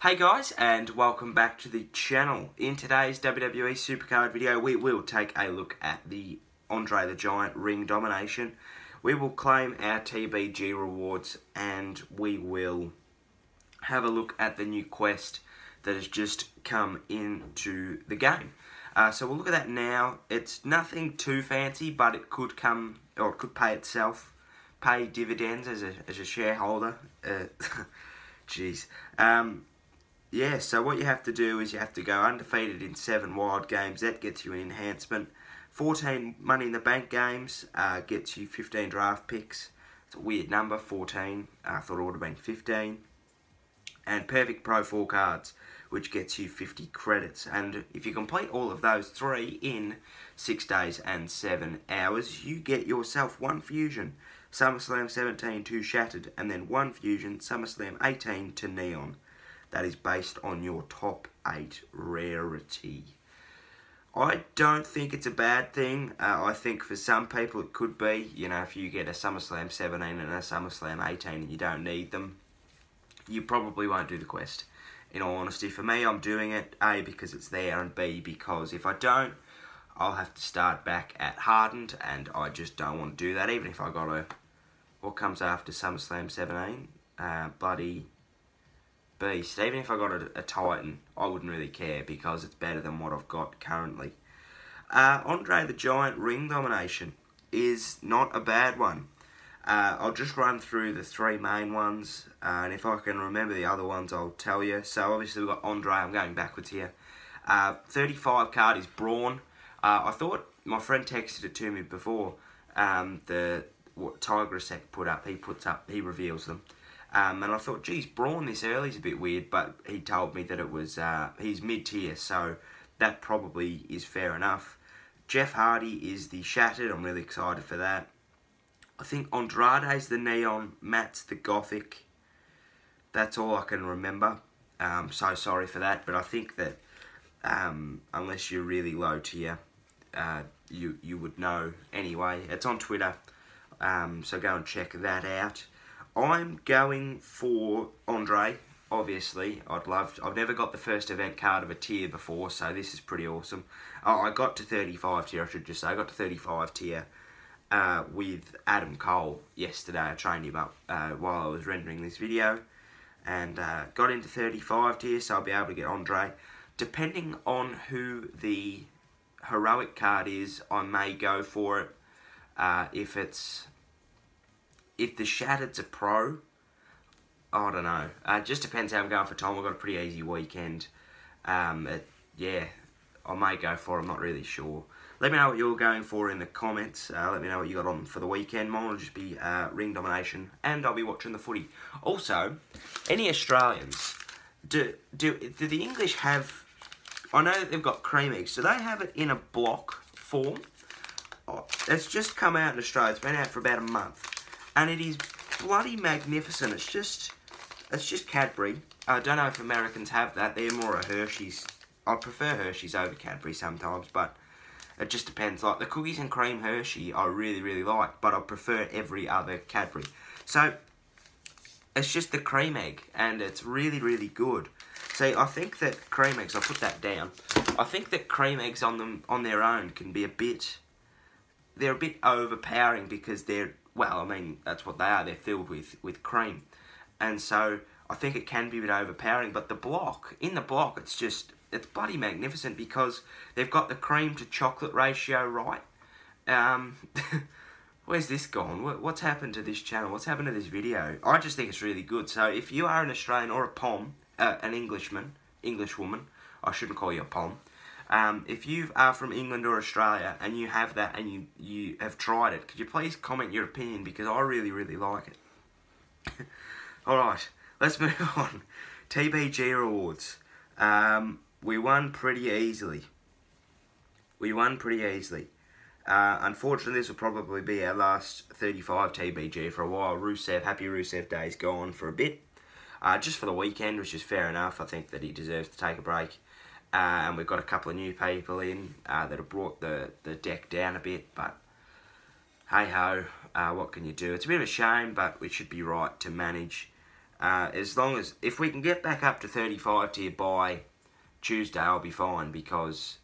Hey guys, and welcome back to the channel. In today's WWE SuperCard video, we will take a look at the Andre the Giant ring domination. We will claim our TBG rewards, and we will have a look at the new quest that has just come into the game. So we'll look at that now. It's nothing too fancy, but it could come, or it could pay itself, pay dividends as a shareholder. Jeez. Yeah, so what you have to do is you have to go undefeated in 7 wild games. That gets you an enhancement. 14 Money in the Bank games gets you 15 draft picks. It's a weird number, 14. I thought it would have been 15. And Perfect Pro 4 cards, which gets you 50 credits. And if you complete all of those 3 in 6 days and 7 hours, you get yourself 1 fusion, SummerSlam 17 to Shattered, and then 1 fusion, SummerSlam 18 to Neon. That is based on your top 8 rarity. I don't think it's a bad thing. I think for some people it could be. You know, if you get a SummerSlam 17 and a SummerSlam 18 and you don't need them, you probably won't do the quest. In all honesty, for me, I'm doing it, A, because it's there, and B, because if I don't, I'll have to start back at Hardened, and I just don't want to do that, even if I got a... What comes after SummerSlam 17? Bloody... Beast. Even if I got a Titan, I wouldn't really care because it's better than what I've got currently. Andre the Giant ring domination is not a bad one. I'll just run through the 3 main ones, and if I can remember the other ones, I'll tell you. So obviously we've got Andre. I'm going backwards here. 35 card is Braun. I thought my friend texted it to me before. What Tigressek put up, he reveals them. And I thought, geez, Braun this early is a bit weird, but he told me that it was, he's mid-tier, so that probably is fair enough. Jeff Hardy is the Shattered. I'm really excited for that. I think Andrade's the Neon, Matt's the Gothic. That's all I can remember. So sorry for that, but I think that unless you're really low tier, you would know anyway. It's on Twitter, so go and check that out. I'm going for Andre, obviously. I've never got the first event card of a tier before, so this is pretty awesome. Oh, I got to 35 tier, I should just say. I got to 35 tier with Adam Cole yesterday. I trained him up while I was rendering this video, and got into 35 tier, so I'll be able to get Andre. Depending on who the heroic card is, I may go for it. If the Shattered's a pro, I don't know. It just depends how I'm going for time. I've got a pretty easy weekend. Yeah, I may go for it. I'm not really sure. Let me know what you're going for in the comments. Let me know what you got on for the weekend. Mine will just be ring domination, and I'll be watching the footy. Also, any Australians, do the English have... I know that they've got cream eggs. Do they have it in a block form? Oh, it's just come out in Australia. It's been out for about a month. And it is bloody magnificent. It's just Cadbury. I don't know if Americans have that. They're more a Hershey's. I prefer Hershey's over Cadbury sometimes, but it just depends. Like the cookies and cream Hershey, I really, really like, but I prefer every other Cadbury. So it's just the cream egg, and it's really, really good. See, I think that cream eggs, I'll put that down. I think that cream eggs on their own can be they're a bit overpowering because they're, well, I mean, that's what they are. They're filled with cream. And so I think it can be a bit overpowering. But in the block, it's bloody magnificent because they've got the cream to chocolate ratio right. Where's this gone? What's happened to this channel? What's happened to this video? I just think it's really good. So if you are an Australian or a POM, an Englishwoman, I shouldn't call you a POM. If you are from England or Australia and you have that and you have tried it, could you please comment your opinion, because I really, really like it. Alright, let's move on. TBG rewards. We won pretty easily. Unfortunately, this will probably be our last 35 TBG for a while. Happy Rusev Day is gone for a bit. Just for the weekend, which is fair enough. I think that he deserves to take a break. And we've got a couple of new people in that have brought the deck down a bit, but hey-ho, what can you do? It's a bit of a shame, but it should be right to manage As long as, if we can get back up to 35 tier by Tuesday, I'll be fine, because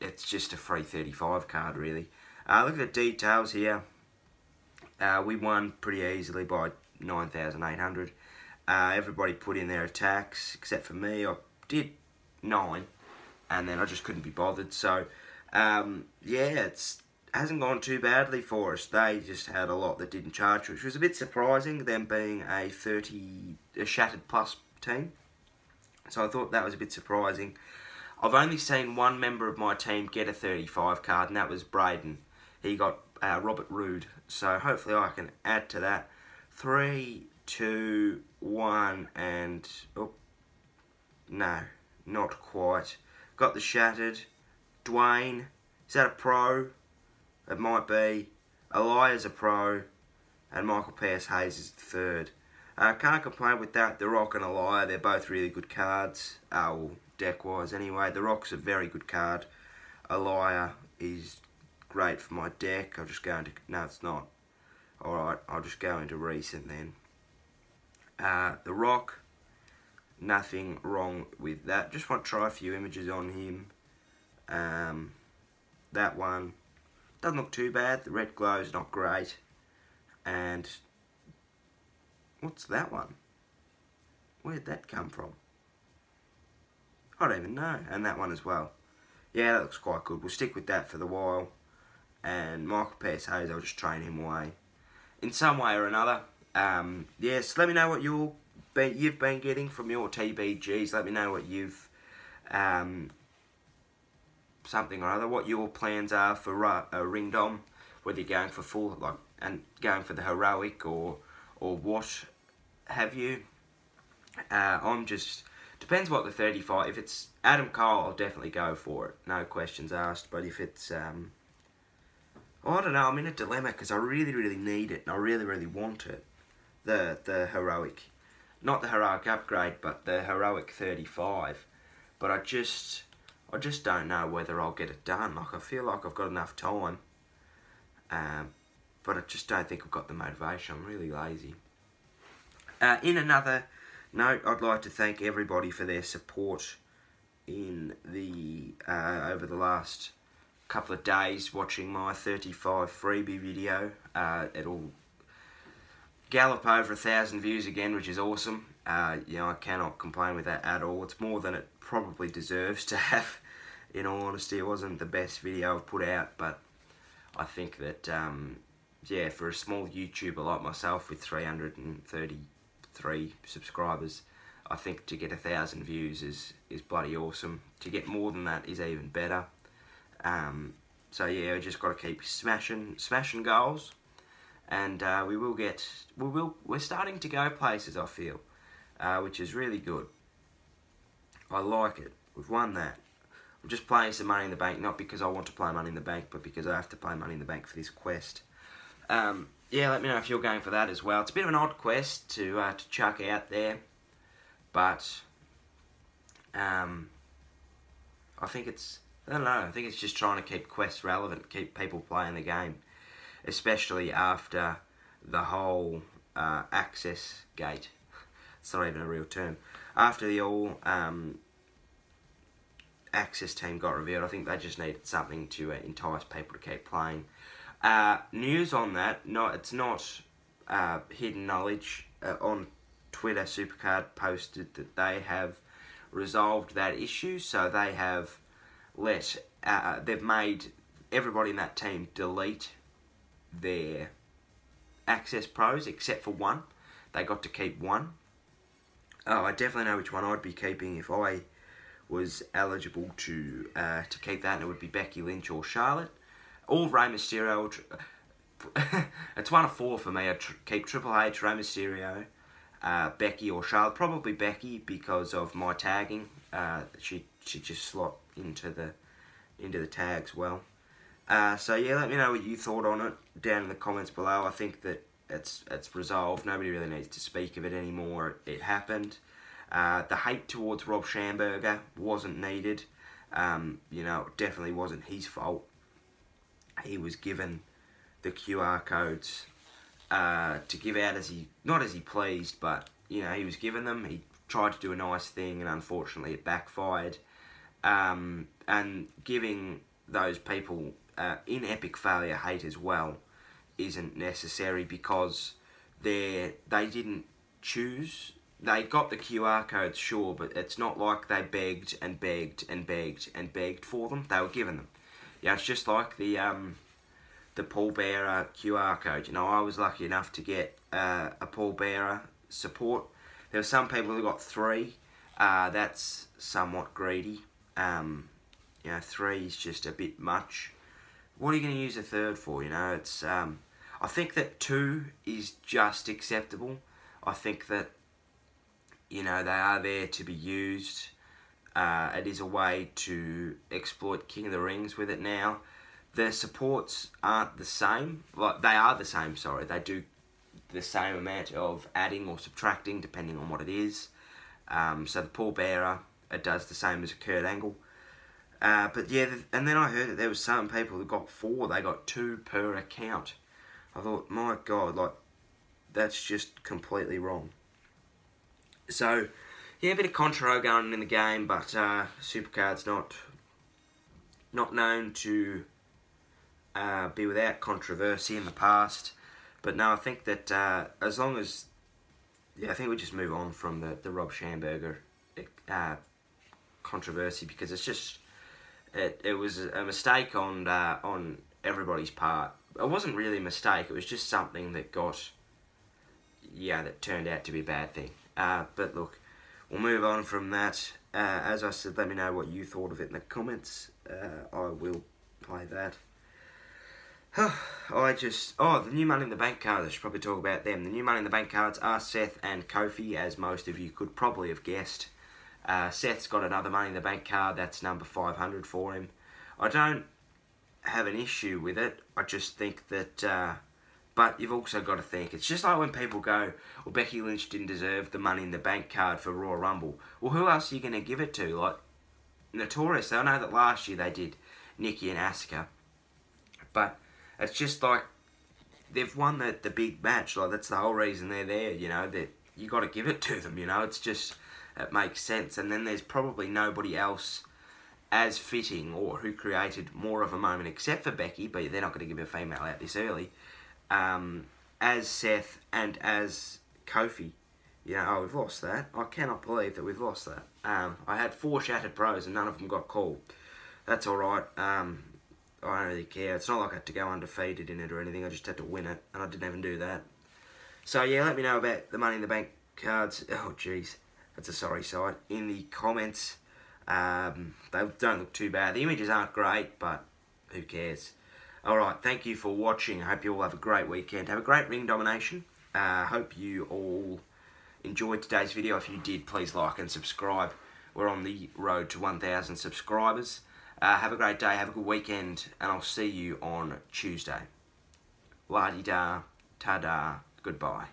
it's just a free 35 card, really. Look at the details here. We won pretty easily by 9,800. Everybody put in their attacks, except for me. I did 9, and then I just couldn't be bothered. So, yeah, it hasn't gone too badly for us. They just had a lot that didn't charge, which was a bit surprising, them being a Shattered Plus team. So I thought that was a bit surprising. I've only seen one member of my team get a 35 card, and that was Braden. He got Robert Roode. So hopefully I can add to that. 3, 2, 1, and... oh, no, not quite. Got the Shattered. Dwayne. Is that a pro? It might be. Elias a pro. And Michael Pierce Hayes is the third. Can't complain with that. The Rock and Elia, they're both really good cards. Well, deck-wise anyway. The Rock's a very good card. Elia is great for my deck. I'll just go into... no, it's not. Alright, I'll just go into recent then. The Rock, nothing wrong with that. Just want to try a few images on him. That one doesn't look too bad. The red glow's not great. And... what's that one? Where'd that come from? I don't even know. And that one as well. Yeah, that looks quite good. We'll stick with that for the while. And Michael Pierce Hayes, I'll just train him away in some way or another. Yes, let me know what you've been getting from your TBGs. Let me know what you've something or other. What your plans are for a ring dom. Whether you're going for full, like, and going for the heroic or what have you. I'm just, depends what the 35. If it's Adam Cole, I'll definitely go for it. No questions asked. But if it's I don't know, I'm in a dilemma because I really, really need it and I really, really want it. The heroic. Not the heroic upgrade, but the heroic 35. But I just don't know whether I'll get it done. Like, I feel like I've got enough time. But I just don't think I've got the motivation. I'm really lazy. In another note, I'd like to thank everybody for their support in the over the last couple of days watching my 35 freebie video. It'll gallop over 1,000 views again, which is awesome. You know, I cannot complain with that at all. It's more than it probably deserves to have. In all honesty, it wasn't the best video I've put out, but I think that yeah, for a small YouTuber like myself with 333 subscribers, I think to get 1,000 views is bloody awesome. To get more than that is even better. So yeah, we just got to keep smashing goals, and we're starting to go places, I feel, which is really good. I like it. We've won that. I'm just playing some Money in the Bank, not because I want to play Money in the Bank, but because I have to play Money in the Bank for this quest. Yeah, let me know if you're going for that as well. It's a bit of an odd quest to chuck out there, but I think it's, I don't know, I think it's just trying to keep quests relevant, keep people playing the game, especially after the whole access gate. It's not even a real term. After the all access team got revealed, I think they just needed something to entice people to keep playing. News on that, it's not hidden knowledge. On Twitter, SuperCard posted that they have resolved that issue, so they have they've made everybody in that team delete their access pros except for one. They got to keep one. Oh, I definitely know which one I'd be keeping if I was eligible to keep that, and it would be Becky Lynch or Charlotte. Or Rey Mysterio. It's one of four for me. I'd keep Triple H, Rey Mysterio, Becky or Charlotte. Probably Becky because of my tagging. She just slot into the tags well. So yeah, let me know what you thought on it down in the comments below. I think that it's resolved. Nobody really needs to speak of it anymore. It happened. The hate towards Rob Schamberger wasn't needed. You know, it definitely wasn't his fault. He was given the QR codes to give out not as he pleased, but you know, he was giving them. He tried to do a nice thing, and unfortunately it backfired. And giving those people in epic failure hate as well isn't necessary, because they didn't choose. They got the QR codes, sure, but it's not like they begged and begged and begged and begged for them. They were given them. Yeah, it's just like the pallbearer QR code. You know, I was lucky enough to get a pallbearer support. There were some people who got 3. That's somewhat greedy. You know, 3 is just a bit much. What are you going to use a 3rd for? You know, it's. I think that 2 is just acceptable. I think that, you know, they are there to be used. It is a way to exploit King of the Rings with it now. The supports aren't the same. Like, they are the same, sorry. They do the same amount of adding or subtracting depending on what it is. So the pallbearer, it does the same as a Kurt Angle. But yeah, and then I heard that there was some people who got 4. They got 2 per account. I thought, my God, like, that's just completely wrong. So, yeah, a bit of contra going on in the game, but SuperCard's not known to be without controversy in the past. But no, I think that as long as... Yeah, I think we just move on from the Rob Schamberger controversy, because it's just... It was a mistake on everybody's part. It wasn't really a mistake, it was just something that that turned out to be a bad thing. But look, we'll move on from that. As I said, let me know what you thought of it in the comments. I will play that. The new Money in the Bank cards, I should probably talk about them. The new Money in the Bank cards are Seth and Kofi, as most of you could probably have guessed. Seth's got another Money in the Bank card, that's number 500 for him. I don't have an issue with it, I just think that, but you've also got to think, it's just like when people go, well, Becky Lynch didn't deserve the Money in the Bank card for Royal Rumble. Well, who else are you going to give it to? Like, Notorious, I know that last year they did Nikki and Asuka, but it's just like, they've won the big match, like, that's the whole reason they're there, you know, that you got to give it to them, you know, it's just, it makes sense. And then there's probably nobody else as fitting or who created more of a moment, except for Becky, but they're not going to give a female out this early, as Seth and as Kofi. You know, oh, we've lost that. I cannot believe that we've lost that. I had 4 Shattered Pros and none of them got called. That's alright. I don't really care. It's not like I had to go undefeated in it or anything. I just had to win it, and I didn't even do that. So yeah, let me know about the Money in the Bank cards. Oh, jeez. That's a sorry sight. In the comments. They don't look too bad. The images aren't great, but who cares? Alright, thank you for watching. I hope you all have a great weekend. Have a great ring domination. Hope you all enjoyed today's video. If you did, please like and subscribe. We're on the road to 1,000 subscribers. Have a great day, have a good weekend, and I'll see you on Tuesday. La-di-da, ta-da, goodbye.